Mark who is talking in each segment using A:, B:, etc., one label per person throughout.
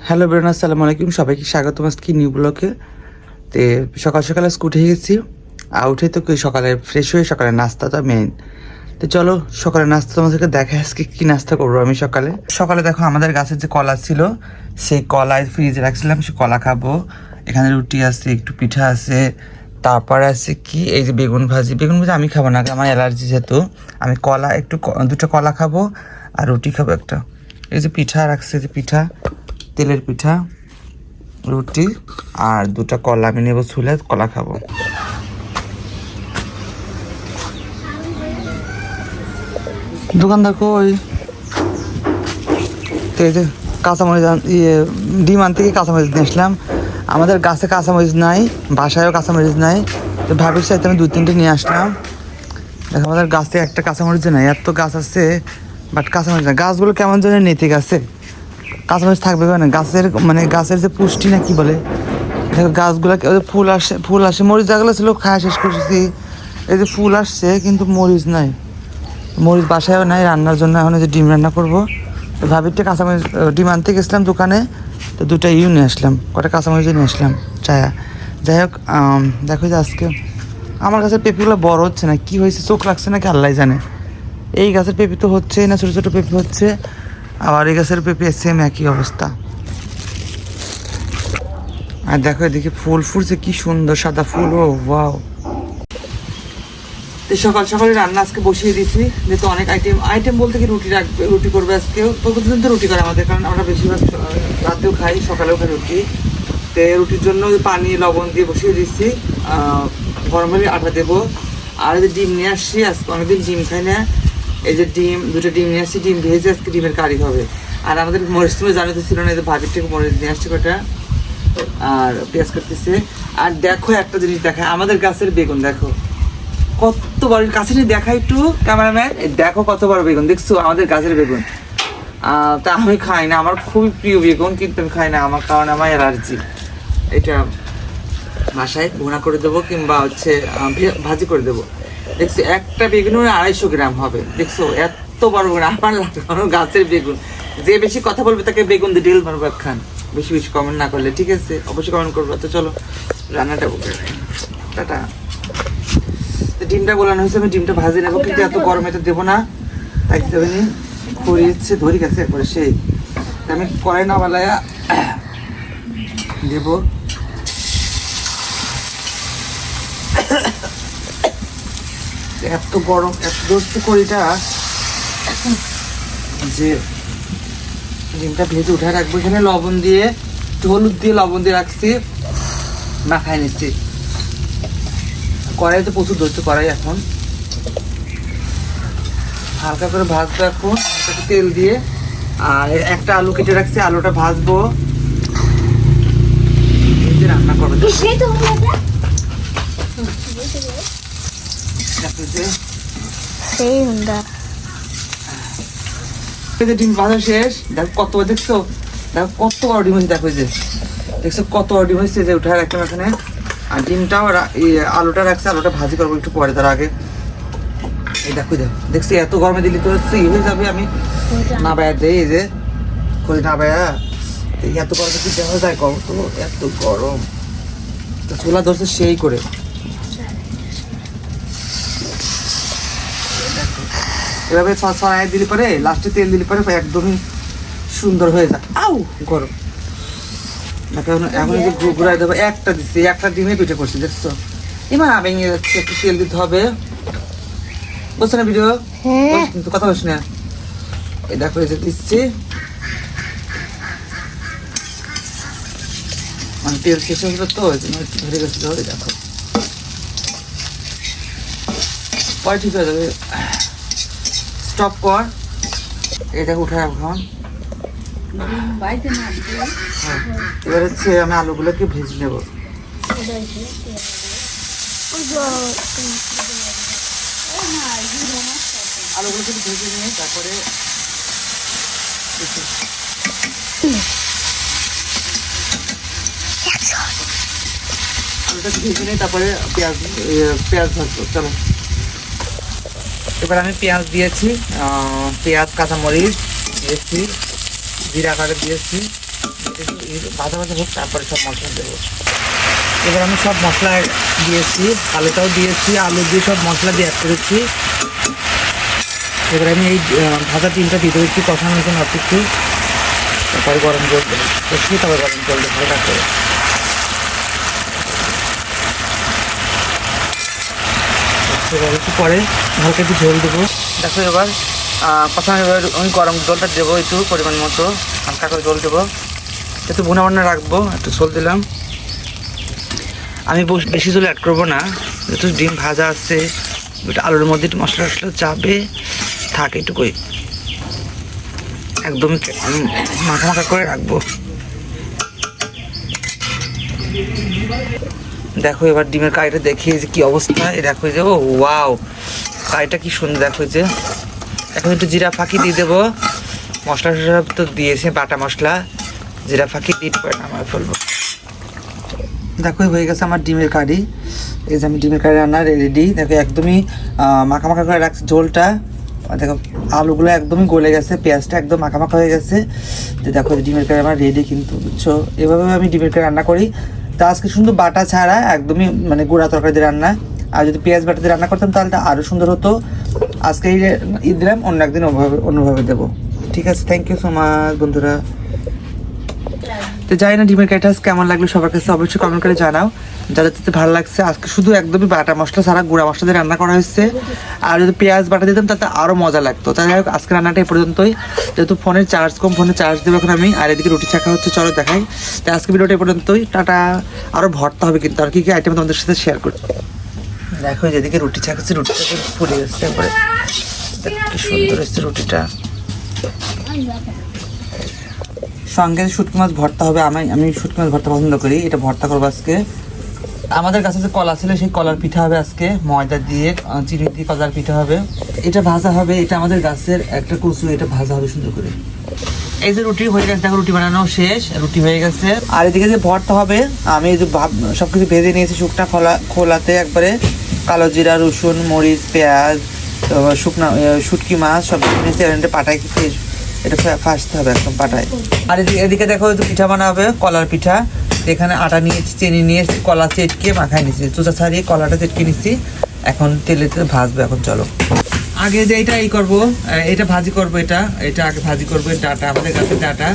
A: Hello brain, আসসালামু আলাইকুম। সবাইকে স্বাগত আজকে নিউ ব্লগে। তো সকাল সকালে উঠে গেছি। উঠে তো সকালে ফ্রেশ হয়ে সকালে নাস্তাটা মেইন। তো চলো সকালে নাস্তা তোমাদেরকে দেখা আজকে কী নাস্তা করবো। আমি সকালে সকালে দেখো আমাদের গাছের যে কলা ছিল সেই কলায় ফ্রিজে রাখছিলাম, সে কলা খাবো। এখানে রুটি আছে, একটু পিঠা আছে, তারপরে আছে কি এই যে বেগুন ভাজি আমি খাবো না, আমার অ্যালার্জি যেহেতু। আমি কলা একটু দুটো কলা খাবো আর রুটি খাবো একটা। এই যে পিঠা রাখছে, যে পিঠা তেলের পিঠা, রুটি আর দুটা কলা আমি নেবো, ছুলে কলা খাবো। দোকানদার কই? তো এই যে কাঁচামরিচ ডিম আনতে গিয়ে কাঁচামরিচ নিয়ে আসলাম। আমাদের গাছে কাঁচামরিচ নাই, বাসায়ও কাঁচামরিচ নাই, তো ভাবির সাথে আমি 2-3টে নিয়ে আসলাম। দেখো আমাদের গাছে একটা কাঁচামরিচ নাই, এত গাছ আছে বাট কাঁচামরিচ নাই। গাছগুলো কেমন যেন নেতে গেছে, কাঁচামরিচ থাকবে না গাছের, মানে গাছের যে পুষ্টি না কি বলে। দেখো গাছগুলো ফুল আসে মরিচ জাগলা ছিল, খাওয়া শেষ করছি। এই যে ফুল আসছে কিন্তু মরিচ নাই, মরিচ বাসায়ও নাই রান্নার জন্য। এখন যে ডিম রান্না করবো, তো ভাবিরটা কাঁচামরিচ ডিম আনতে গেছিলাম দোকানে, তো দুটা নিয়ে আসলাম, কটা কাঁচামরিচ নিয়ে আসলাম চায়া। যাই হোক, দেখো যে আজকে আমার গাছের পেঁপেগুলো বড় হচ্ছে না, কি হয়েছে, চোখ লাগছে নাকি আল্লাহ জানে। এই গাছের পেঁপে তো হচ্ছে না, ছোটো ছোটো পেঁপে হচ্ছে, আবার এই গাছের পেঁপে সেম একই অবস্থা। আর দেখো এদিকে ফুল ফুটছে, কি সুন্দর সাদা ফুল, ও ওয়াও। সকাল সকালে রান্না আজকে বসিয়ে দিয়েছি, যেহেতু অনেক আইটেম বলতে কি রুটি করবে আজকেও। প্রতিদিন তো রুটি করে আমাদের, কারণ আমরা বেশিরভাগ রাতেও খাই, সকালেও খাই রুটি। তো রুটির জন্য পানি লবণ দিয়ে বসিয়ে দিচ্ছি, গরম হলে আটা দেবো। আর এই যে ডিম নিয়ে আসছি, আজকে অনেকদিন ডিম খাই না। এই যে দুটো ডিম নিয়ে আসছি, ডিম ভেজে আজকে ডিমের কারি হবে। আর আমাদের মরিচ তুমি জানাতে ছিল না, এই যে ভাবির থেকে মরিচ নিয়ে আসছি কটা, আর পেঁয়াজ কাটতেছে। আর দেখো একটা জিনিস দেখায়, আমাদের গাছের বেগুন দেখো কত বড়, কাছে নিয়ে দেখা একটু ক্যামেরাম্যান, দেখো কত বড় বেগুন, দেখছো আমাদের গাছের বেগুন। তা আমি খাই না, আমার খুবই প্রিয় বেগুন, কিন্তু আমি খাই না, আমার কারণ আমার অ্যালার্জি। এটা বাসায় ভুনা করে দেবো কিংবা হচ্ছে ভাজি করে দেবো। দেখছো একটা বেগুন 250 গ্রাম হবে, দেখছো এত বড় বেগুন। আমার লাগানো গাছের বেগুন, যে বেশি কথা বলবে তাকে বেগুন দিয়ে ডিল মারবো একখান। বেশি বেশি কমেন্ট না করলে, ঠিক আছে? অবশ্যই কমেন্ট করবো। তো চলো রান্নাটা টাটা। ডিমটা গোলানো হয়েছে, আমি ডিমটা ভাজি নেবো, কিন্তু এত গরমে তো দেবো না, তাই দেবেনি খড়িয়েছে ধরি গেছে একবারে সেই। আমি কড়াই না বালায়া দেবো। এত গরম, এত দোস্ত কড়িটা, যে ডিমটা ভেজে উঠে রাখবো। এখানে লবণ দিয়ে, হলুদ দিয়ে লবণ দিয়ে রাখছি, মাখাই নিচ্ছি। কড়াই তো প্রচুর ধরছে কড়াই, এখন হালকা করে ভাজবো। এখন তেল দিয়ে, আর একটা আলু কেটে রাখছি, আলুটা ভাজবো, রান্না করবো। ডিম ভাজা শেষ, দেখো কত দেখছো, দেখো কত বড় ডিম হয়েছে, দেখো যে দেখছো কত বড় ডিম হয়েছে, যে উঠে রাখলাম এখানে। আর ডিমটাও আলুটা রাখছে, আলুটা ভাজি করবো একটু পরে, তার আগে এই দেখো দেখছি এত গরমে দিলি তো হচ্ছে হয়ে যাবে। আমি না বায়া দেই, এই যে খোঁজ না বায়া, এত গরমে কি দেখা যায়, কম তো এত গরম। তো চুলা ধরছে সেই করে, এভাবে ছড়াই দিলে পরে, লাস্টে তেল দিলে পরে একদমই সুন্দর হয়ে যায়। আউ গরম, এখন যে ঘুরাই দেবো। একটা দিচ্ছি, একটা ডিমে পিঠে করছি, দেখছো? এবার ভেঙে যাচ্ছে, একটু তেল দিতে হবে, বুঝছো না? ভিডিও কিন্তু কথা বলছি না। এই দেখো এই যে দিচ্ছি, মানে তেল শেষ হয়ে গেলো তো, ওই জন্য একটু ধরে গেছে। দেখো পরে ঠিক হয়ে যাবে, স্টপ কর। এই দেখো উঠে এখন। এবার হচ্ছে আমি আলুগুলোকে ভেজে নেবো। আলুগুলোকে ভেজে নিয়ে তারপরে আলুটাকে ভেজে নিয়ে তারপরে পেঁয়াজ ভাজবো। চলো এবার আমি পেঁয়াজ দিয়েছি, পেঁয়াজ কাঁচামরিচ দিয়েছি, জিরা কাটে দিয়েছি, ভাজা ভাজা হোক, তারপরে সব মশলা দেবো। এবার আমি সব মশলা দিয়েছি, আলুটাও দিয়েছি, আলু দিয়ে সব মশলা দিয়ে অ্যাড করেছি। এবার আমি এই ভাজা ডিমটা দিয়ে দেবো একটু কষানোর জন্য একটু, তারপরে গরম জল দেবো, কষিয়ে তারপরে গরম জল দেবো হালকা করে। এবার একটু পরে হালকা একটু ঝোল দেবো। দেখো এবার প্রথমে এবার আমি গরম জলটা দেবো একটু পরিমাণ মতো, হালকা করে জল দেবো, একটু ভুনা বান্না রাখবো, একটু ঝোল দিলাম। আমি বেশি ঝোল অ্যাড করবো না, যেহেতু ডিম ভাজা আছে, আলুর মধ্যে একটু মশলা টশলা যাবে, থাকে এটুকুই, একদম মাখা মাখা করে রাখবো। দেখো এবার ডিমের কারিটা দেখিয়ে যে কি অবস্থা, এই দেখো যে ও ওয়াও, কারিটা কি সুন্দর। দেখো যে এখন একটু জিরা ফাঁকি দিয়ে দেবো, মশলা টশলা তো দিয়েছে, বাটা মশলা, জিরা ফাঁকি দিয়ে পরে নামায় ফেলবো। দেখো হয়ে গেছে আমার ডিমের কারি। এই যে আমি ডিমের কারি রান্না রেডি। দেখো একদমই মাখা মাখা করে রাখছি ঝোলটা। দেখো আলুগুলো একদমই গলে গেছে, পেঁয়াজটা একদম মাখা মাখা হয়ে গেছে। তো দেখো ডিমের কারি আমার রেডি কিন্তু, বুঝছো? এভাবে আমি ডিমের কারি রান্না করি। তা আজকে সুন্দর বাটা ছাড়া একদমই মানে গুঁড়া তরকারি দিয়ে রান্না। আর যদি পেঁয়াজ বাটা দিয়ে রান্না করতাম তাহলে আরও সুন্দর হতো। আজকে এই দিলাম, অন্য একদিন অন্যভাবে দেবো। ঠিক আছে, থ্যাংক ইউ সো মাচ বন্ধুরা। তো জানি না ডিমের কারিটা কেমন লাগলো, সবার কাছে অবশ্যই কমেন্ট করে জানাও যাদের যাতে ভালো লাগছে। আজকে শুধু একদমই বাটা মশলা ছাড়া গুঁড়া মশলা দিয়ে রান্না করা হয়েছে। আর যদি পেঁয়াজ বাটা দিতাম তাতে আরও মজা লাগতো। তাই যাই হোক, আজকে রান্নাটা এই পর্যন্তই। যেহেতু ফোনের চার্জ কম, ফোনে চার্জ দেবো এখন আমি, আর এদিকে রুটি ছাকা হচ্ছে, চলো দেখাই। তো আজকে ভিডিওটা এই পর্যন্তই, টাটা। আরও ভর্তা হবে কিন্তু, আর কি কি আইটেম তোমাদের সাথে শেয়ার করি। দেখো যেদিকে রুটি ছাকাচ্ছে, রুটিটা ফুলে যাচ্ছে একবারে, কি সুন্দর হচ্ছে রুটিটা। সঙ্গে শুটকি মাছ ভর্তা হবে। আমি শুটকি মাছ ভর্তা পছন্দ করি, এটা ভর্তা করবো আজকে। আমাদের কাছে যে কলা ছিল সেই কলার পিঠা হবে আজকে, ময়দা দিয়ে চিনি দিয়ে কলার পিঠা হবে। এটা ভাজা হবে, এটা আমাদের গাছের একটা কচু, এটা ভাজা হবে সুন্দর করে। এই যে রুটি হয়ে গেছে, দেখো রুটি বানানো শেষ, রুটি হয়ে গেছে। আর এদিকে যে ভর্তা হবে, আমি এই যে সব কিছু ভেজে নিয়েছি শুকনা খোলাতে একবারে, কালো জিরা, রসুন, মরিচ, পেঁয়াজ, শুকনা শুটকি মাছ সব নিয়েছি। এটা পাটায় কিছু এটা ফাঁসতে হবে একদম পাটায়। আর এদিকে দেখো পিঠা বানা হবে, কলার পিঠা। এখানে আটা নিয়েছি, চিনি নিয়েছি, কলা চেটকে মাখাই নিয়েছি, চোচা ছাড়িয়ে কলাটা চেটকে নিচ্ছি। এখন তেলেতে ভাজবো। এখন চলো আগে যে এটা করবো, এটা ভাজি করবো, এটা আগে ভাজি করবো। ডাটা আমাদের গাছের ডাটা,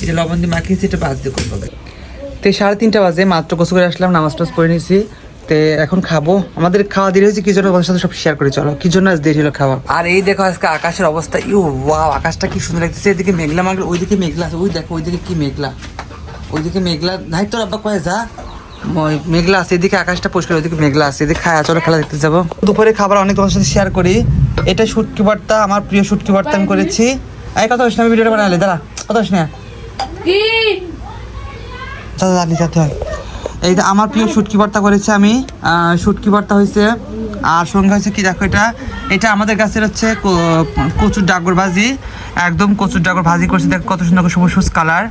A: এটা লবণ দিয়ে মাখিয়েছি, এটা ভাজি করবো। তো 3:30 বাজে, মাত্র গোসল করে আসলাম, নামাজ টাজ পড়ে নিয়েছি। তো এখন খাবো। আমাদের খাওয়া দেরি হয়েছে কি জন্য তোমাদের সাথে সব শেয়ার করে, চলো কি জন্য আজ দেরি হলো খাওয়া। আর এই দেখো আজকে আকাশের অবস্থা, ওয়াও, আকাশটা কি সুন্দর লাগতেছে। এদিকে মেঘলা মাগলা, ওইদিকে মেঘলা আছে, ওই দেখো ওইদিকে কি মেঘলা, ওইদিকে মেঘলা নাই, তোর আব্বা কয়ে যা মেঘলা আছে, এদিকে আকাশটা পরিষ্কার, ওইদিকে মেঘলা আছে। এদিকে খায়, চলো খেলা দেখতে যাবো। দুপুরে খাবার অনেক তোমার সাথে শেয়ার করি। এটা শুটকি ভর্তা, আমার প্রিয় শুটকি ভর্তা আমি করেছি। এই কথা বলিস না, আমি ভিডিওটা বানালে দাঁড়া, কথা বলিস না, যেতে হয়। এই যে আমার প্রিয় শুটকি ভর্তা করেছি আমি, শুটকি ভর্তা হয়েছে। আর সঙ্গে হয়েছে কি দেখো, এটা আমাদের গাছের হচ্ছে কচুর ডাগর ভাজি, একদম কচুর ডাগর ভাজি করছি। দেখো কত সুন্দর সবুজ কালার।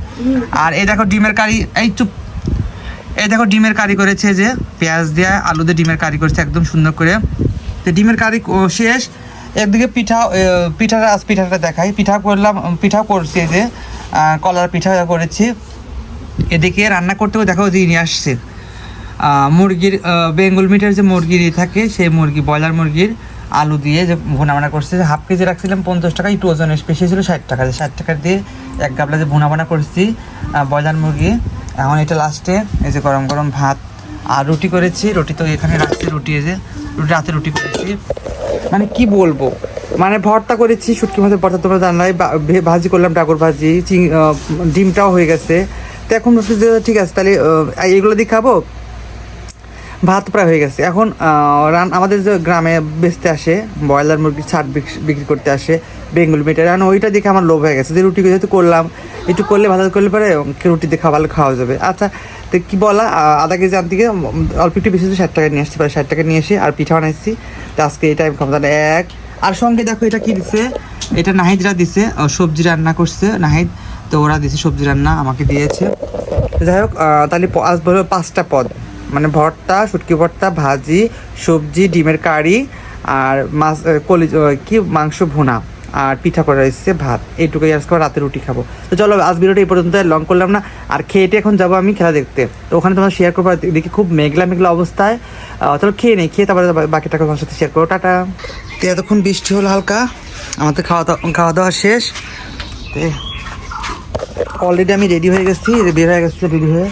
A: আর এই দেখো ডিমের কারি, এই দেখো ডিমের কারি করেছে, যে পেঁয়াজ দিয়ে আলু দিয়ে ডিমের কারি করেছে একদম সুন্দর করে। তো ডিমের কারি শেষ। একদিকে পিঠাটা দেখাই, পিঠাও করছি, এই যে কলার পিঠা করেছি। এদিকে রান্না করতেও দেখো যে নিয়ে আসছে মুরগির, বেঙ্গল মিটের যে মুরগির থাকে, সেই মুরগি, ব্রয়লার মুরগির আলু দিয়ে যে ভুনা বানা করছে। হাফ কেজি রাখছিলাম 50 টাকা, একটু ওজন বেশি ছিল 60 টাকা, 60 টাকা দিয়ে এক গাবলা যে ভুনা বানা করছি ব্রয়লার মুরগি। এখন এটা লাস্টে এই যে গরম গরম ভাত আর রুটি করেছি। রুটি তো এখানে রাখছি, রুটি এই যে রাতে রুটি করেছি। মানে কি বলবো, মানে ভর্তা করেছি, শুটকি মাছের ভর্তা তোমরা জানলাই, ভাজি করলাম ডাগর ভাজি, ডিমটাও হয়ে গেছে। তো এখন বলছি যে ঠিক আছে তাহলে এগুলো দিয়ে খাবো, ভাত প্রায় হয়ে গেছে। এখন আমাদের যে গ্রামে বেচতে আসে ব্রয়লার মুরগির ছাট বিক্রি করতে আসে বেঙ্গল মিটার, এখন ওইটা দেখে আমার লোভ হয়ে গেছে যে রুটি যেহেতু করলাম, একটু করলে ভালো করলে পরে রুটি দিয়ে খাওয়া যাবে। আচ্ছা, তো কী বলা, আধা কেজি আন থেকে অল্প একটু বেশি 60 টাকা নিয়ে আসছি, প্রায় 60 টাকা নিয়ে এসে আর পিঠা বানাইছি। তো আজকে এই টাইম খাবো তাহলে এক। আর সঙ্গে দেখো এটা কি দিছে, এটা নাহিদরা দিছে, সবজি রান্না করছে নাহিদ, তো ওরা দিছে সবজি রান্না আমাকে দিয়েছে। যাই হোক, তাহলে আজ বলো 5টা পদ, মানে ভর্তা, শুটকি ভর্তা, ভাজি, সবজি, ডিমের কারি আর মাছ মাংস ভুনা আর পিঠা করা হয়েছে, ভাত, এইটুকুই আজকে রাতে রুটি খাবো। তো চলো আজ ভিডিওটা এই পর্যন্ত, লং করলাম না। আর খেয়েটে এখন যাবো আমি খেলা দেখতে, তো ওখানে তোমার শেয়ার করবো। দেখি খুব মেঘলা মেঘলা অবস্থায়, চলো খেয়ে নেই, খেয়ে তারপরে বাকিটা তোমার সাথে শেয়ার করবো। টাটা। তো এতক্ষণ বৃষ্টি হলো হালকা, আমাদের খাওয়া দাওয়া শেষ। তো অলরেডি আমি রেডি হয়ে গেছি, বের হয়ে গেছি রেডি হয়ে,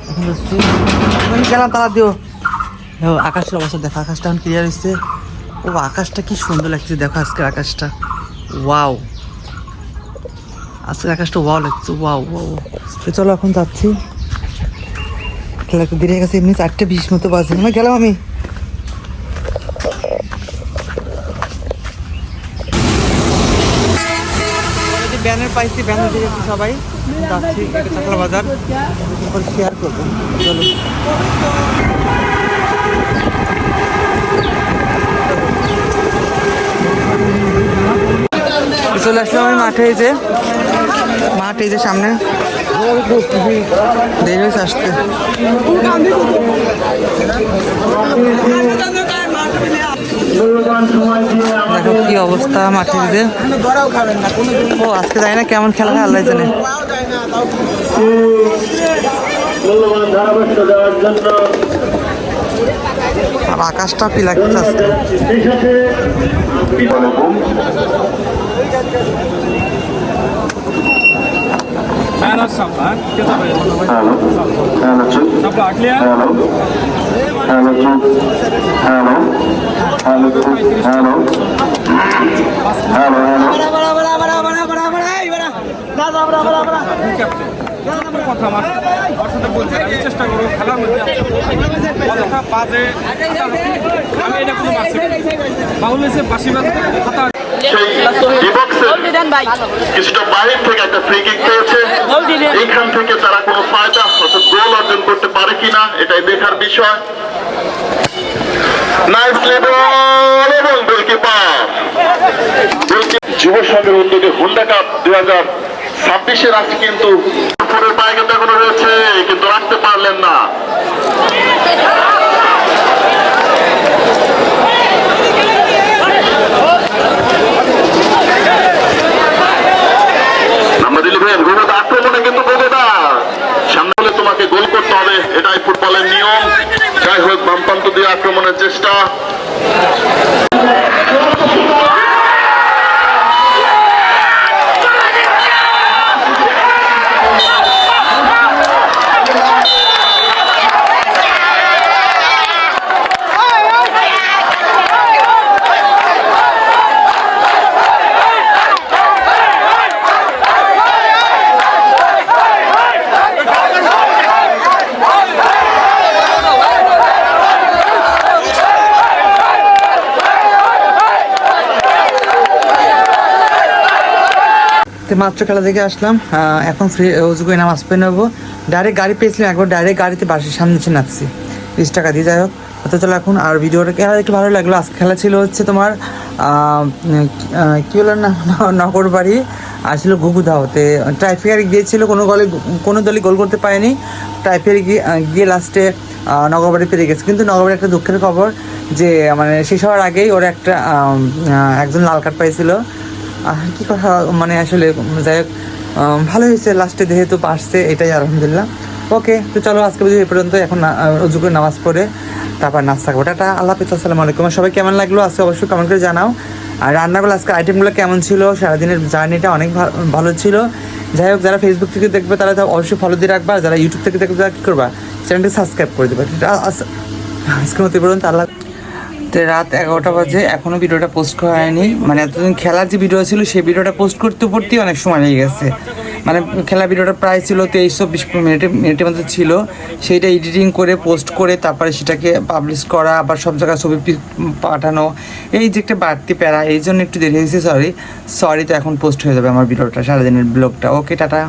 A: এখন যাচ্ছি। আমি গেলাম, তালা দিও। দেখো আকাশের অবস্থা, দেখো আকাশটা এখন ক্লিয়ার হচ্ছে। ও আকাশটা কি সুন্দর লাগছে, দেখো আজকের আকাশটা, ওয়াও, আজকের আকাশটা ওয়াও লাগছে, ওয়াও ওয়াও। তো চলো এখন যাচ্ছি, খেলা একটু দেরি হয়ে গেছে, এমনি 4:20 মতো বাজে। আমি গেলাম, আমি ব্যানার পাইছি, ব্যানার দিয়ে গেছি সবাই, যাচ্ছি চাকলা বাজার, শেয়ার করবো। চলো চলে আসলাম আমি মাঠে, এই যে সামনে দেরি হয়েছে আসতে। দেখো কি অবস্থা মাঠে যে, ও আজকে জানি না কেমন খেলা হয়, আল্লাহ জানে। আর আকাশটা কি লাগছে আজকে।
B: কথা আমার সাথে বলছে, আমি চেষ্টা করবো খেলার মধ্যে বাজে, আমি এটা কোনো মারছি বাউল হয়েছে বাসি বাজতে কথা।
C: কিছুটা বাইরে থেকে একটা ফ্রি কিক পেয়েছে, এইখান থেকে তারা কোনো ফায়দা অর্থাৎ গোল অর্জন করতে পারে কিনা এটাই দেখার বিষয়। যুব সংঘের উদ্যোগে হুন্ডা কাপ 2026 আজকে কিন্তু পায়ে কিন্তু এখনো রয়েছে, কিন্তু রাখতে পারলেন না। আক্রমণে কিন্তু সামনে হলে তোমাকে গোল করতে হবে, এটাই ফুটবলের নিয়ম। যাই হোক বামপ্রান্ত দিয়ে আক্রমণের চেষ্টা,
A: তো মাত্র খেলা দেখে আসলাম, এখন ফ্রি উজু করে নামাজ পড়ে নেবো। ডাইরেক্ট গাড়ি পেয়েছিলাম, একবার ডাইরেক্ট গাড়িতে বাসের সামনে নিচে নাচছি, 20 টাকা দিয়ে। যাই হোক, তো চলো এখন। আর ভিডিওটা একটু ভালো লাগলো। আজকে খেলা ছিল হচ্ছে তোমার কী বললো না, নগরবাড়ি আর ছিল ঘুঘুদাওতে। ট্রাইফেয়ারে গিয়েছিল, কোনো দলই গোল করতে পারেনি। ট্রাইফেয়ারে গিয়ে লাস্টে নগরবাড়ি পেরে গেছে। কিন্তু নগরবাড়ি একটা দুঃখের খবর যে মানে শেষ হওয়ার আগেই ওরা একজন লাল কার্ড পাইছিল। কি কথা মানে আসলে, যাই হোক ভালো হয়েছে, লাস্টে যেহেতু পারছে, এটাই আলহামদুলিল্লাহ। ওকে, তো চলো আজকে বুঝি এই পর্যন্ত। এখন উজু করে নামাজ পড়ে তারপর নাস্তা খাবো। টাটা, আল্লাহ হাফেজ, আসসালামু আলাইকুম। সবাই কেমন লাগলো আজকে অবশ্যই কমেন্ট করে জানাও। আর রান্নাগুলো আজকে আইটেমগুলো কেমন ছিল, সারাদিনের জার্নিটা অনেক ভালো ছিল। যাই হোক, যারা ফেসবুক থেকে দেখবে তারা তো অবশ্যই ফলো দিয়ে রাখবা, যারা ইউটিউব থেকে দেখবে তারা কী করবা, চ্যানেলটি সাবস্ক্রাইব করে দেবে। আজকের মতো পর্যন্ত আল্লাহ। তো রাত 11টা বাজে, এখনও ভিডিওটা পোস্ট করা হয়নি। মানে এতদিন খেলার যে ভিডিও ছিল সেই ভিডিওটা পোস্ট করতেই অনেক সময় লেগে গেছে। মানে খেলা ভিডিওটা প্রায় ছিল 23-24 মিনিটের মধ্যে ছিল, সেইটা এডিটিং করে পোস্ট করে তারপরে সেটাকে পাবলিশ করা, আবার সব জায়গায় ছবি পাঠানো, এই যে একটা বাড়তি প্যারা, এই জন্য একটু দেরি হয়েছে, সরি। তো এখন পোস্ট হয়ে যাবে আমার ভিডিওটা, সারাদিনের ব্লগটা। ওকে, টাটা।